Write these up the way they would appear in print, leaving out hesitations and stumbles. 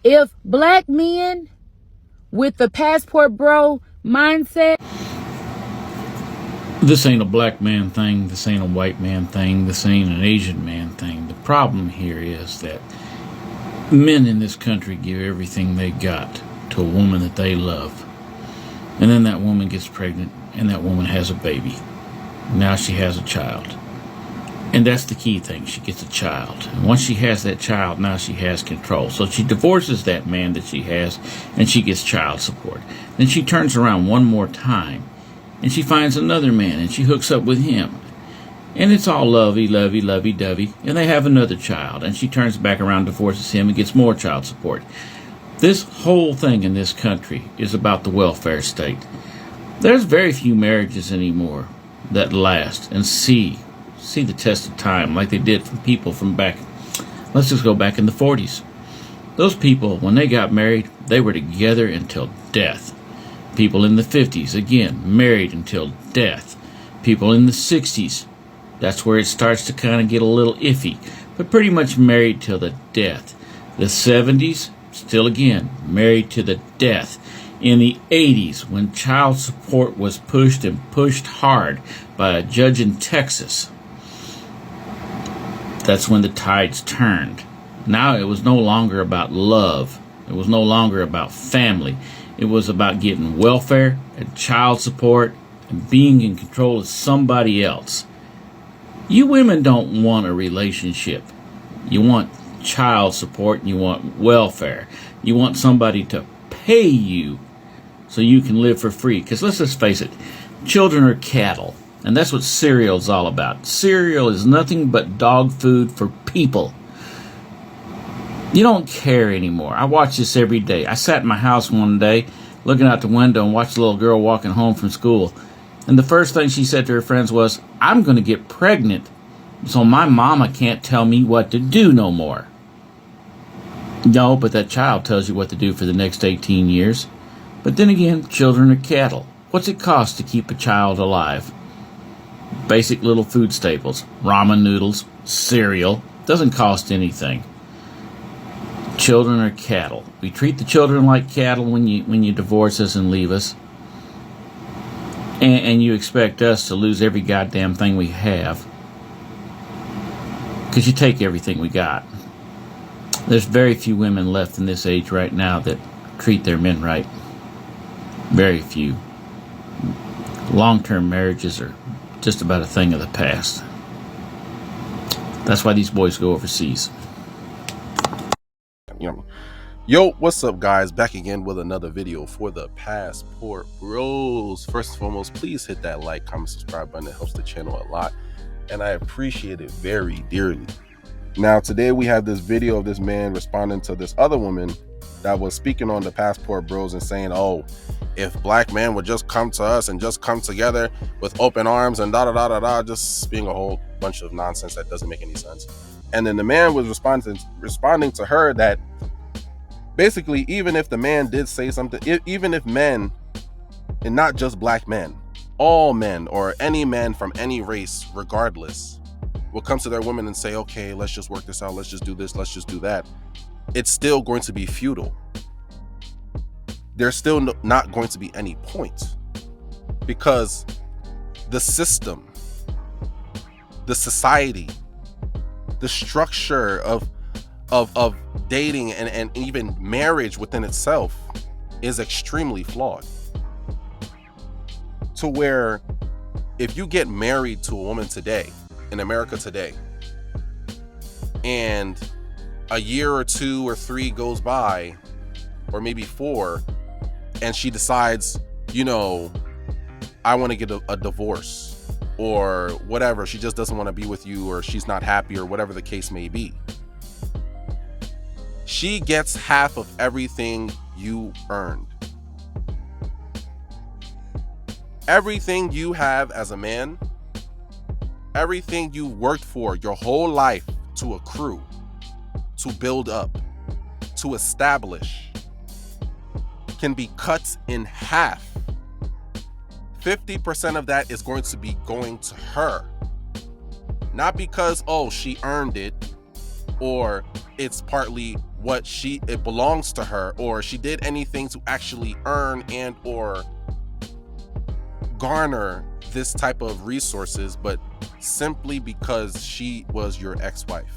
If black men with the passport bro mindset. This ain't a black man thing. This ain't a white man thing. This ain't an Asian man thing. The problem here is that men in this country give everything they got to a woman that they love. And then that woman gets pregnant, and that woman has a baby. Now she has a child. And that's the key thing. She gets a child. And once she has that child, now she has control. So she divorces that man that she has, and she gets child support. Then she turns around one more time, and she finds another man, and she hooks up with him. And it's all lovey-dovey, and they have another child. And she turns back around, divorces him, and gets more child support. This whole thing in this country is about the welfare state. There's very few marriages anymore that last and see the test of time like they did from people from back, let's just go back in the 40s. Those people, when they got married, they were together until death. People in the 50s, again, married until death. People in the 60s, that's where it starts to kind of get a little iffy, but pretty much married till the death. The 70s, still again, married to the death. In the 80s, when child support was pushed and pushed hard by a judge in Texas, that's when the tides turned. Now it was no longer about love. It was no longer about family. It was about getting welfare and child support and being in control of somebody else. You women don't want a relationship. You want child support and you want welfare. You want somebody to pay you so you can live for free. Because let's just face it, children are cattle. And that's what cereal's all about. Cereal is nothing but dog food for people. You don't care anymore. I watch this every day. I sat in my house one day looking out the window and watched a little girl walking home from school. And the first thing she said to her friends was, "I'm going to get pregnant, so my mama can't tell me what to do no more." No, but that child tells you what to do for the next 18 years. But then again, children are cattle. What's it cost to keep a child alive? Basic little food staples, ramen noodles, cereal, doesn't cost anything. Children are cattle. We treat the children like cattle when you divorce us and leave us. And you expect us to lose every goddamn thing we have. Because you take everything we got. There's very few women left in this age right now that treat their men right. Very few. Long-term marriages are just about a thing of the past. That's why these boys go overseas. Yo, what's up, guys? Back again with another video for the Passport Bros. First and foremost, please hit that like, comment, subscribe button. It helps the channel a lot, and I appreciate it very dearly. Now, today we have this video of this man responding to this other woman that was speaking on the Passport Bros and saying, oh, if black men would just come to us and just come together with open arms and da-da-da-da-da, just being a whole bunch of nonsense that doesn't make any sense. And then the man was responding to her that basically, even if the man did say something, even if men, and not just black men, all men or any man from any race, regardless, will come to their women and say, okay, let's just work this out, let's just do this, let's just do that, it's still going to be futile. There's still not going to be any point, because the system, the society, the structure of dating and even marriage within itself is extremely flawed. To where if you get married to a woman today, in America today, and a year or 2 or 3 goes by, or maybe 4, and she decides, you know, I want to get a divorce or whatever, she just doesn't want to be with you, or she's not happy, or whatever the case may be, she gets half of everything you earned. Everything you have as a man, everything you worked for your whole life to accrue, to build up, to establish, can be cut in half. 50% of that is going to be going to her. Not because, oh, she earned it, or it's partly it belongs to her, or she did anything to actually earn and or garner this type of resources, but simply because she was your ex-wife.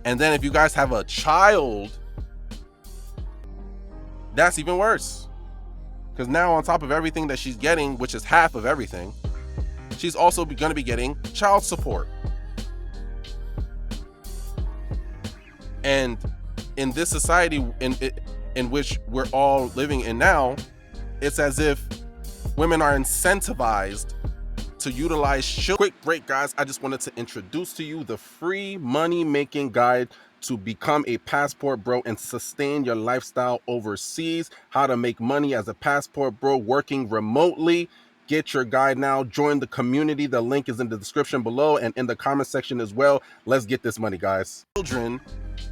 And then if you guys have a child, that's even worse, because now on top of everything that she's getting, which is half of everything, she's also going to be getting child support. And in this society in which we're all living in now, it's as if women are incentivized to utilize children. Quick break, guys. I just wanted to introduce to you the free money making guide to become a passport bro and sustain your lifestyle overseas. How to make money as a passport bro working remotely. Get your guide now. Join the community. The link is in the description below and in the comment section as well. Let's get this money, guys. Children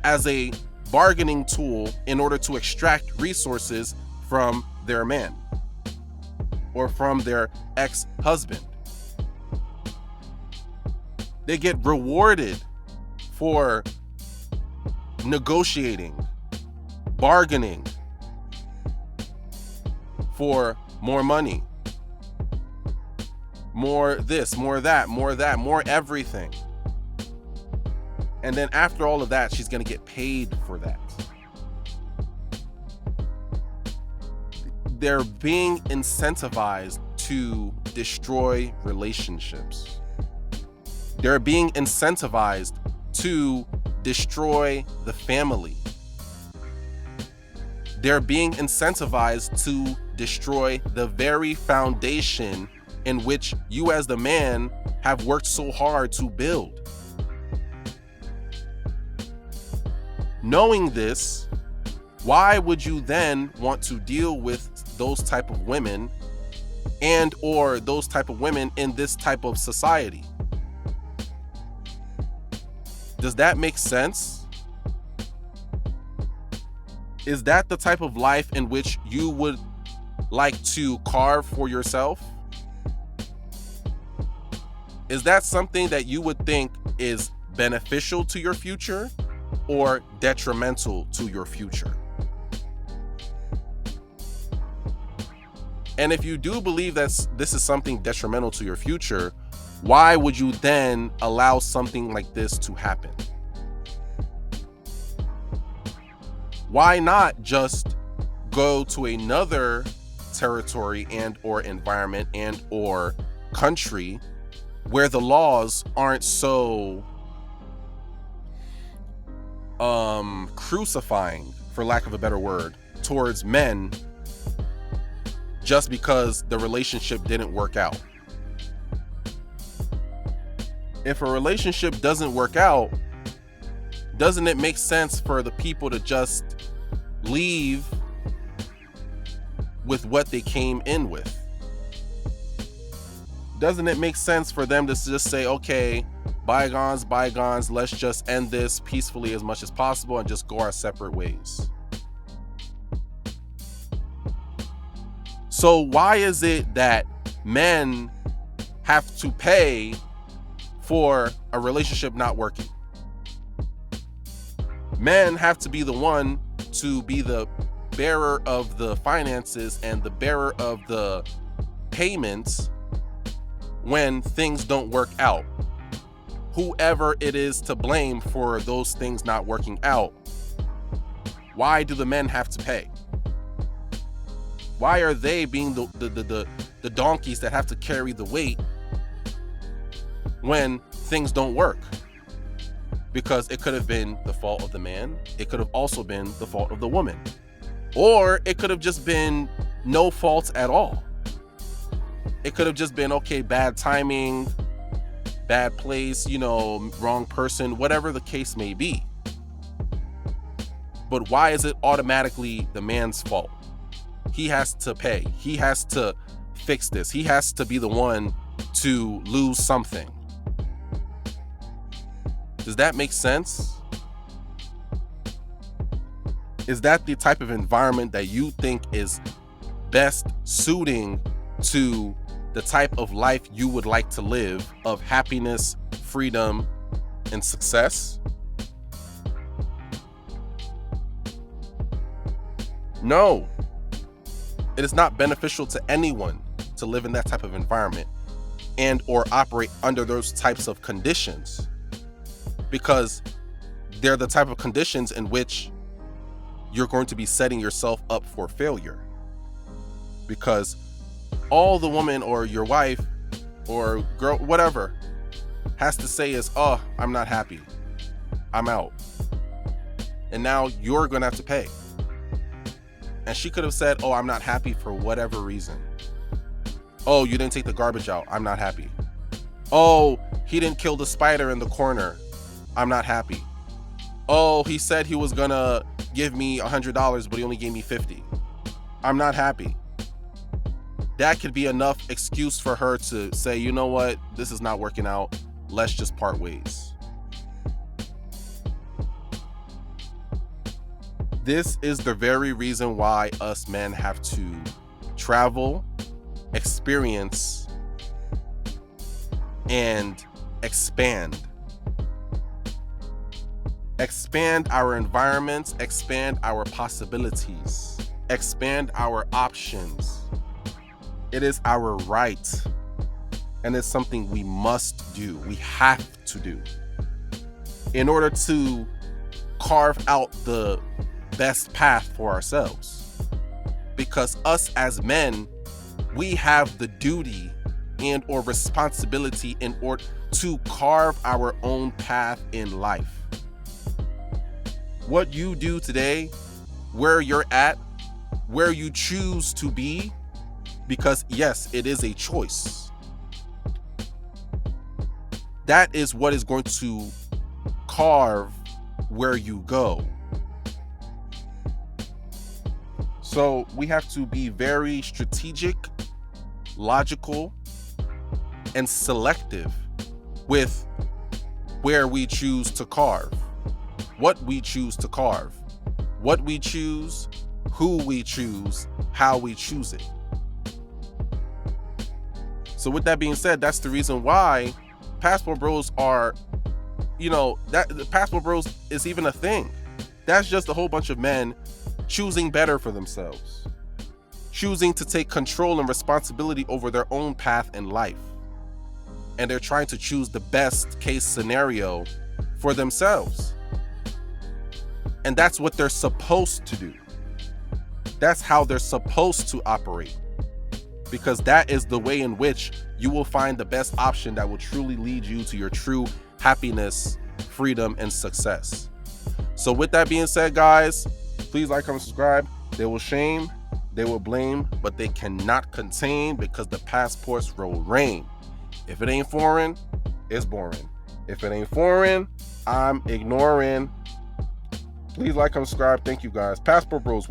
as a bargaining tool in order to extract resources from their man or from their ex-husband. They get rewarded for negotiating, bargaining for more money, more this, more that, more everything. And then after all of that, she's going to get paid for that. They're being incentivized to destroy relationships. They're being incentivized to destroy the family. They're being incentivized to destroy the very foundation in which you as the man have worked so hard to build. Knowing this, why would you then want to deal with those type of women and or those type of women in this type of society? Does that make sense? Is that the type of life in which you would like to carve for yourself? Is that something that you would think is beneficial to your future or detrimental to your future? And if you do believe that this is something detrimental to your future, why would you then allow something like this to happen? Why not just go to another territory and or environment and or country where the laws aren't so crucifying, for lack of a better word, towards men just because the relationship didn't work out? If a relationship doesn't work out, doesn't it make sense for the people to just leave with what they came in with? Doesn't it make sense for them to just say, okay, bygones, bygones, let's just end this peacefully as much as possible and just go our separate ways? So why is it that men have to pay for a relationship not working? Men have to be the one to be the bearer of the finances and the bearer of the payments when things don't work out. Whoever it is to blame for those things not working out, why do the men have to pay? Why are they being the donkeys that have to carry the weight when things don't work? Because it could have been the fault of the man. It could have also been the fault of the woman. Or it could have just been no faults at all. It could have just been, okay, bad timing, bad place, wrong person, whatever the case may be. But why is it automatically the man's fault? He has to pay. He has to fix this. He has to be the one to lose something. Does that make sense? Is that the type of environment that you think is best suiting to the type of life you would like to live, of happiness, freedom, and success? No, it is not beneficial to anyone to live in that type of environment and or operate under those types of conditions, because they're the type of conditions in which you're going to be setting yourself up for failure. Because all the woman or your wife or girl, whatever, has to say is, oh, I'm not happy, I'm out. And now you're gonna have to pay. And she could have said, oh, I'm not happy for whatever reason. Oh, you didn't take the garbage out, I'm not happy. Oh, he didn't kill the spider in the corner, I'm not happy. Oh, he said he was gonna give me $100, but he only gave me 50. I'm not happy. That could be enough excuse for her to say, you know what, this is not working out, let's just part ways. This is the very reason why us men have to travel, experience, and expand. Expand our environments, expand our possibilities, expand our options. It is our right, and it's something we must do. We have to do in order to carve out the best path for ourselves. Because us as men, we have the duty and or responsibility in order to carve our own path in life. What you do today, where you're at, where you choose to be, because yes, it is a choice. That is what is going to carve where you go. So we have to be very strategic, logical, and selective with where we choose to carve, what we choose to carve, what we choose, who we choose, how we choose it. So with that being said, that's the reason why passport bros are, that the passport bros is even a thing. That's just a whole bunch of men choosing better for themselves, choosing to take control and responsibility over their own path in life. And they're trying to choose the best case scenario for themselves. And that's what they're supposed to do. That's how they're supposed to operate. Because that is the way in which you will find the best option that will truly lead you to your true happiness, freedom, and success. So with that being said, guys, please like, comment, subscribe. They will shame, they will blame, but they cannot contain, because the passports will reign. If it ain't foreign, it's boring. If it ain't foreign, I'm ignoring. Please like, comment, subscribe. Thank you, guys. Passport Bros.